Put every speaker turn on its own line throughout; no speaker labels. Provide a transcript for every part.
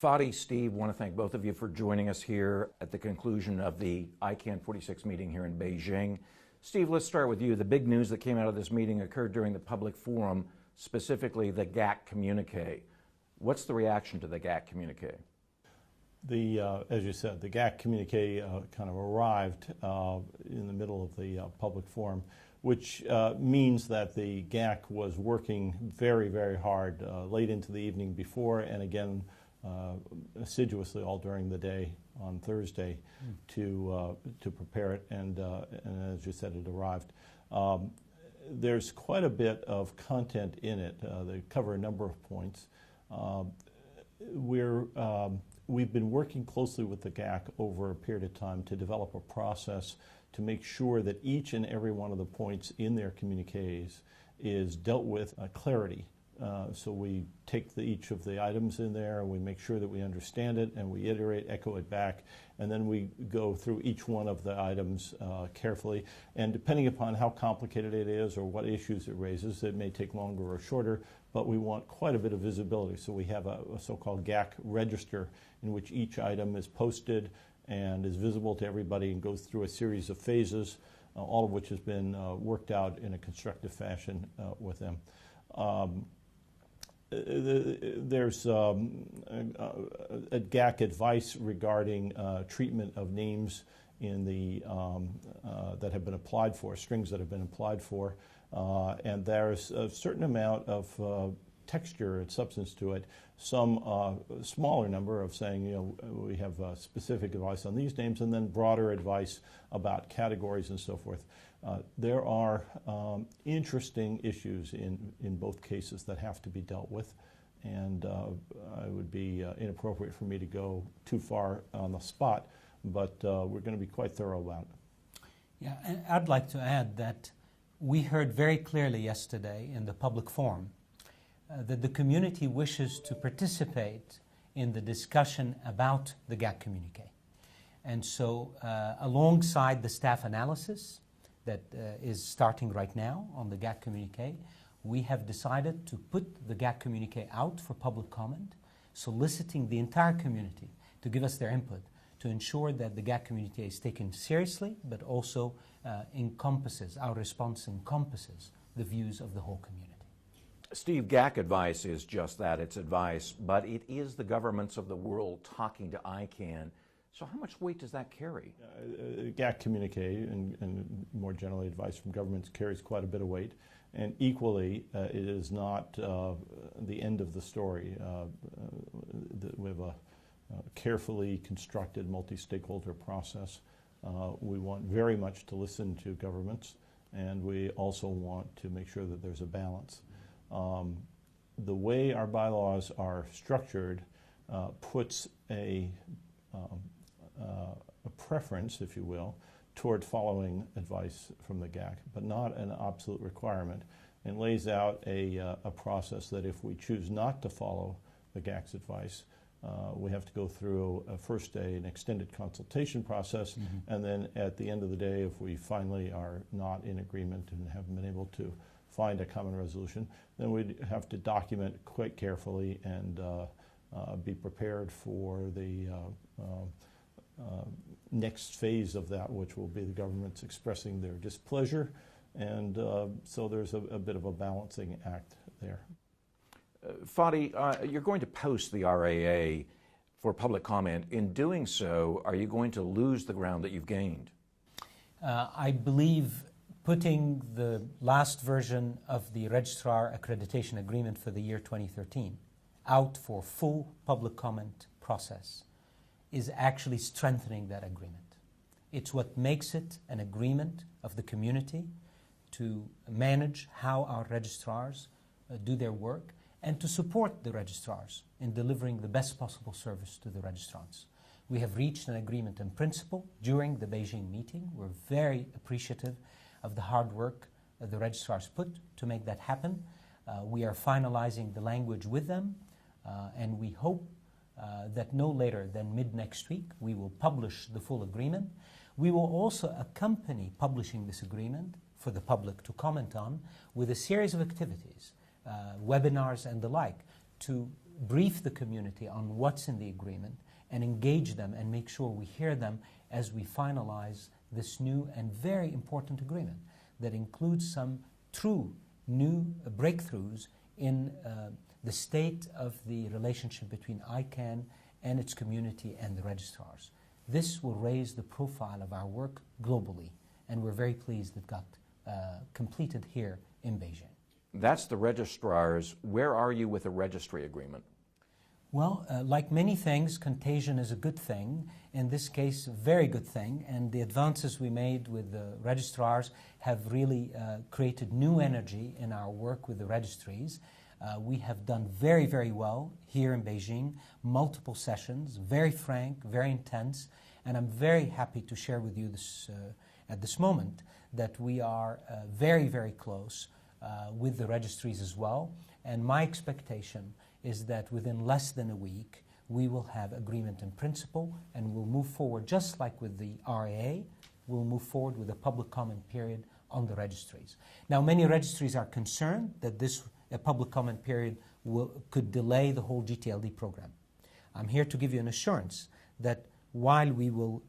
Fadi, Steve, want to thank both of you for joining us here at the conclusion of the ICANN 46 meeting here in Beijing. Steve, let's start with you. The big news that came out of this meeting occurred during the public forum, specifically the GAC communique. What's the reaction to the GAC communique?
As you said, the GAC communique kind of arrived in the middle of the public forum, which means that the GAC was working very, very hard late into the evening before and again assiduously all during the day on Thursday to prepare it, and as you said, it arrived. There's quite a bit of content in it. They cover a number of points. We've been working closely with the GAC over a period of time to develop a process to make sure that each and every one of the points in their communiques is dealt with clarity. So we take each of the items in there, and we make sure that we understand it, and we iterate, echo it back, and then we go through each one of the items carefully. And depending upon how complicated it is or what issues it raises, it may take longer or shorter, but we want quite a bit of visibility. So we have a so-called GAC register in which each item is posted and is visible to everybody and goes through a series of phases, all of which has been worked out in a constructive fashion with them. There's a GAC advice regarding treatment of names in the that have been applied for, strings that have been applied for, and there's a certain amount of texture and substance to it. Some smaller number of saying, we have specific advice on these names, and then broader advice about categories and so forth. There are interesting issues in both cases that have to be dealt with, and it would be inappropriate for me to go too far on the spot, but we're going to be quite thorough about it.
Yeah, and I'd like to add that we heard very clearly yesterday in the public forum that the community wishes to participate in the discussion about the GAC communique. And so alongside the staff analysis that is starting right now on the GAC communique, we have decided to put the GAC communique out for public comment, soliciting the entire community to give us their input to ensure that the GAC communique is taken seriously, but also our response encompasses the views of the whole community.
Steve, GAC advice is just that, it's advice, but it is the governments of the world talking to ICANN. So how much weight does that carry?
GAC communique and more generally advice from governments carries quite a bit of weight, and equally it is not the end of the story. We have a carefully constructed multi-stakeholder process. We want very much to listen to governments, and we also want to make sure that there's a balance. The way our bylaws are structured puts a preference, if you will, toward following advice from the GAC, but not an absolute requirement, and lays out a process that if we choose not to follow the GAC's advice, we have to go through an extended consultation process, and then at the end of the day, if we finally are not in agreement and haven't been able to find a common resolution, then we'd have to document quite carefully and be prepared for the next phase of that, which will be the government's expressing their displeasure, and so there's a bit of a balancing act there.
Fadi, you're going to post the RAA for public comment. In doing so, are you going to lose the ground that you've gained?
I believe putting the last version of the Registrar Accreditation Agreement for the year 2013 out for full public comment process is actually strengthening that agreement. It's what makes it an agreement of the community to manage how our registrars do their work and to support the registrars in delivering the best possible service to the registrants. We have reached an agreement in principle during the Beijing meeting. We're very appreciative of the hard work the registrars put to make that happen. We are finalizing the language with them, and we hope that no later than mid-next week we will publish the full agreement. We will also accompany publishing this agreement for the public to comment on with a series of activities, webinars and the like, to brief the community on what's in the agreement and engage them and make sure we hear them as we finalize this new and very important agreement that includes some true new breakthroughs in the state of the relationship between ICANN and its community and the registrars. This will raise the profile of our work globally, and we're very pleased it got completed here in Beijing.
That's the registrars. Where are you with the registry agreement?
Well, like many things, contagion is a good thing. In this case, a very good thing. And the advances we made with the registrars have really created new energy in our work with the registries. We have done very, very well here in Beijing, multiple sessions, very frank, very intense. And I'm very happy to share with you this, at this moment that we are very, very close with the registries as well. And my expectation is that within less than a week, we will have agreement in principle and we'll move forward, just like with the RAA, we'll move forward with a public comment period on the registries. Now, many registries are concerned that this public comment period could delay the whole GTLD program. I'm here to give you an assurance that while we will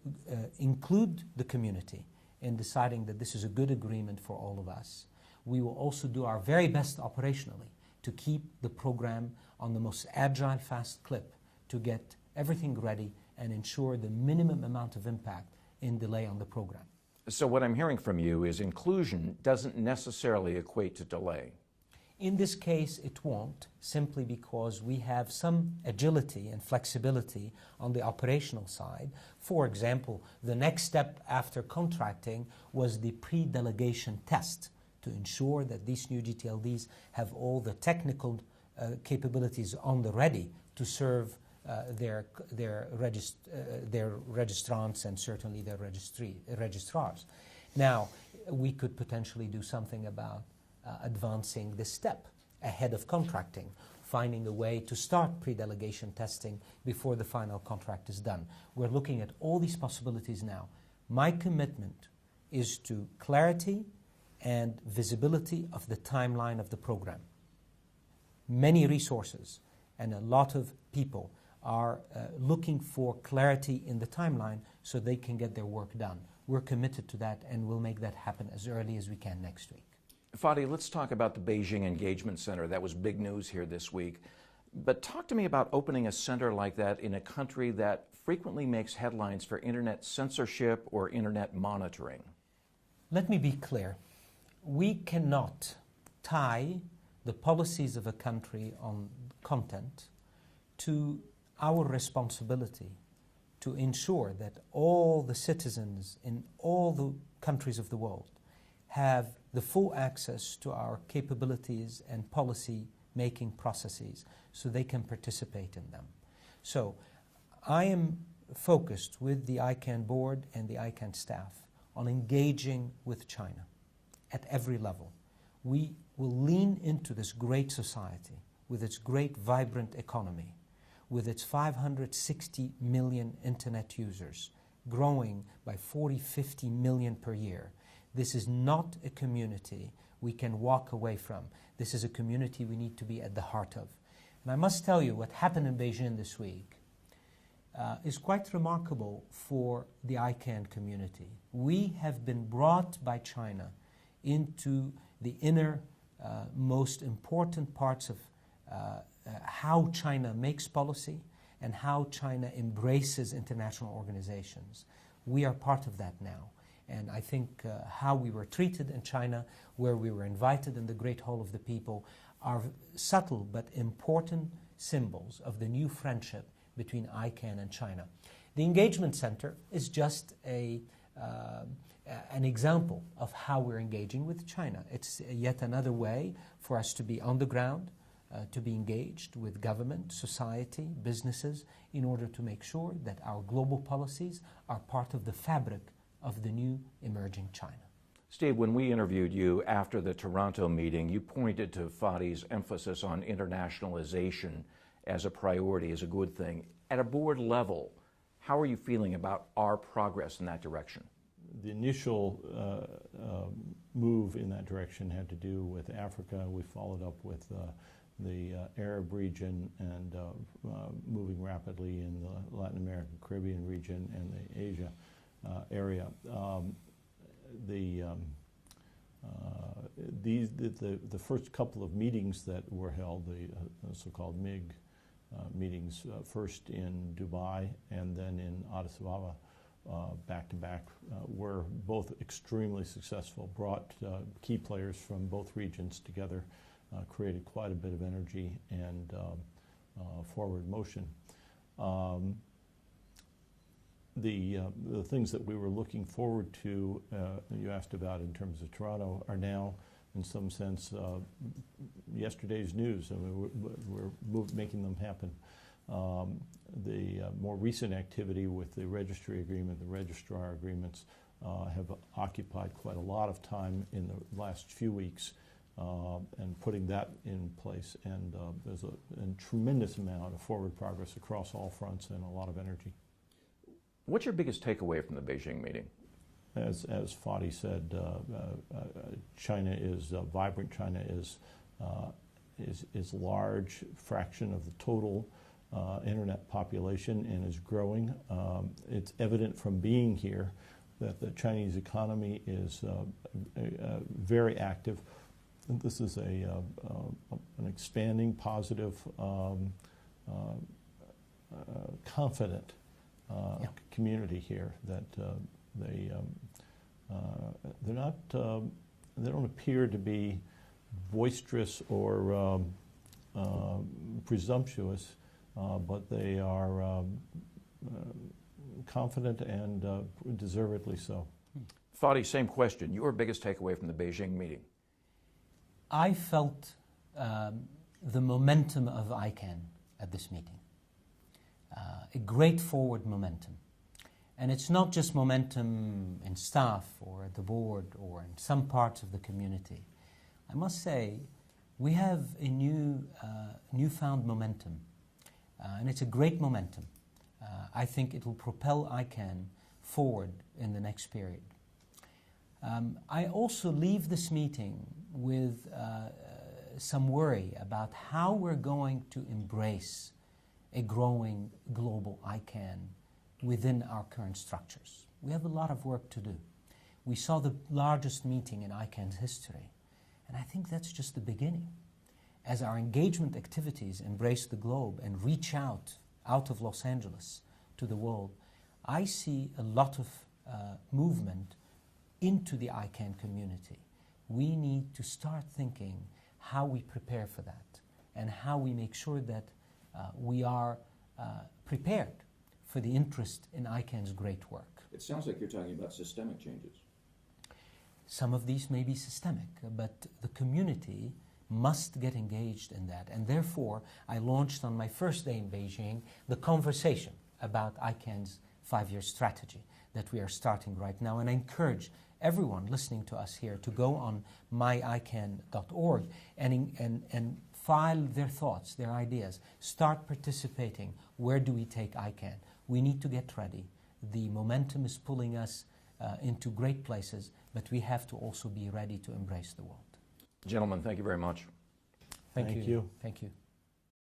include the community in deciding that this is a good agreement for all of us, we will also do our very best operationally to keep the program on the most agile, fast clip to get everything ready and ensure the minimum amount of impact in delay on the program.
So what I'm hearing from you is inclusion doesn't necessarily equate to delay.
In this case, it won't, simply because we have some agility and flexibility on the operational side. For example, the next step after contracting was the pre-delegation test to ensure that these new GTLDs have all the technical capabilities on the ready to serve their registrants and certainly their registrars. Now, we could potentially do something about advancing this step ahead of contracting, finding a way to start pre-delegation testing before the final contract is done. We're looking at all these possibilities now. My commitment is to clarity and visibility of the timeline of the program. Many resources and a lot of people are looking for clarity in the timeline so they can get their work done. We're committed to that and we'll make that happen as early as we can next week.
Fadi, let's talk about the Beijing Engagement Center. That was big news here this week. But talk to me about opening a center like that in a country that frequently makes headlines for internet censorship or internet monitoring.
Let me be clear. We cannot tie the policies of a country on content to our responsibility to ensure that all the citizens in all the countries of the world have the full access to our capabilities and policy-making processes so they can participate in them. So I am focused with the ICANN board and the ICANN staff on engaging with China at every level. We will lean into this great society with its great vibrant economy, with its 560 million internet users, growing by 40-50 million per year. This is not a community we can walk away from. This is a community we need to be at the heart of. And I must tell you, what happened in Beijing this week is quite remarkable for the ICANN community. We have been brought by China into the inner, most important parts of how China makes policy and how China embraces international organizations. We are part of that now. And I think how we were treated in China, where we were invited in the Great Hall of the People, are subtle but important symbols of the new friendship between ICANN and China. The Engagement Center is just an example of how we're engaging with China. It's yet another way for us to be on the ground, to be engaged with government, society, businesses, in order to make sure that our global policies are part of the fabric of the new emerging China.
Steve, when we interviewed you after the Toronto meeting, you pointed to Fadi's emphasis on internationalization as a priority, as a good thing. At a board level, how are you feeling about our progress in that direction?
The initial move in that direction had to do with Africa. We followed up with the Arab region and moving rapidly in the Latin American, Caribbean region and the Asia area. The first couple of meetings that were held, the so-called MIG meetings, first in Dubai and then in Addis Ababa, back to back, were both extremely successful, brought key players from both regions together, created quite a bit of energy and forward motion. The things that we were looking forward to, you asked about in terms of Toronto, are now, in some sense, yesterday's news. I mean, we're making them happen. The more recent activity with the registry agreement, the registrar agreements, have occupied quite a lot of time in the last few weeks, and putting that in place. And there's a tremendous amount of forward progress across all fronts and a lot of energy.
What's your biggest takeaway from the Beijing meeting?
As Fadi said, China is vibrant. China is a large fraction of the total internet population and is growing. It's evident from being here that the Chinese economy is very active. This is an expanding, positive, confident community here. That they don't appear to be boisterous or presumptuous, but they are confident and deservedly so.
Fadi, same question. Your biggest takeaway from the Beijing meeting?
I felt the momentum of ICANN at this meeting. A great forward momentum. And it's not just momentum in staff or at the board or in some parts of the community. I must say, we have a newfound momentum, and it's a great momentum. I think it will propel ICANN forward in the next period. I also leave this meeting with some worry about how we're going to embrace a growing global ICANN within our current structures. We have a lot of work to do. We saw the largest meeting in ICANN's history, and I think that's just the beginning. As our engagement activities embrace the globe and reach out of Los Angeles to the world, I see a lot of movement into the ICANN community. We need to start thinking how we prepare for that and how we make sure that we are prepared for the interest in ICANN's great work.
It sounds like you're talking about systemic changes.
Some of these may be systemic, but the community must get engaged in that. And therefore, I launched on my first day in Beijing the conversation about ICANN's 5-year strategy that we are starting right now. And I encourage everyone listening to us here to go on myicann.org and file their thoughts, their ideas. Start participating. Where do we take ICANN? We need to get ready. The momentum is pulling us into great places, but we have to also be ready to embrace the world.
Gentlemen, thank you very much.
Thank you. Thank you.